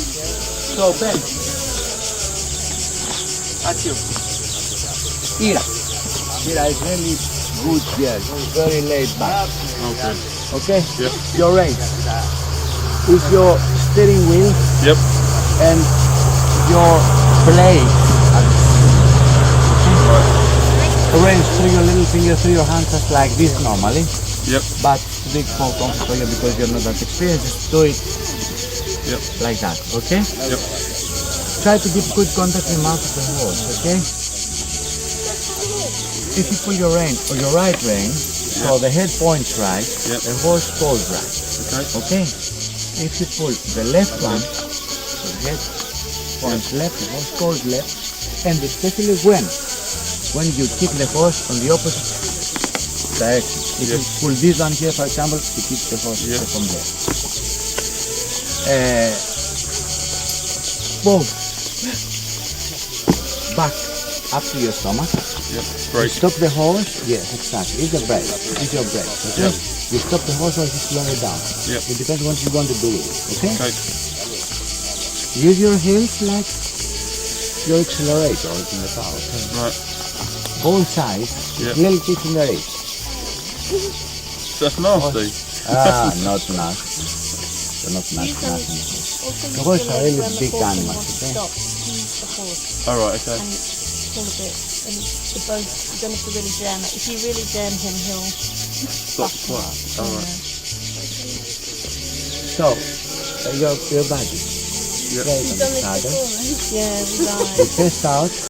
So Ben, that's you. Ira. Ira is really good girl, very laid back. Okay. Okay? Yep. Your range is your steering wheel Yep. and your play. Arrange through your little finger, through your hands just like this normally. Yep. But to make more comfortable because you're not that experienced, just do it like that, okay? Yep. Try to keep good contact with the mouth of the horse, okay? If you pull your rein or your right rein, so the head points right, the horse goes right, okay? If you pull the left one, so the head points left, the horse goes left, and especially when you kick the horse on the opposite direction. If you pull this one here, for example, you kick the horse from there. Both back up to your stomach. Yep. You Break. stop the horse. Yes, exactly. It's a break. It's your break. Okay. You stop the horse or you slow it down. Yep. It depends what you want to do with it. Okay. Okay. Use your heels like your accelerator in the car. Okay. Right. Both sides. Little kick in the ribs. That's nasty. Not nasty. They're not nasty. The horse are really big animals. Okay. Alright, okay. Pull a bit, and the both, you don't have to really jam it. If you really jam him, he'll Stop. Alright. So, your body. Yep. Right on the saddle. Yeah, right. You chest out.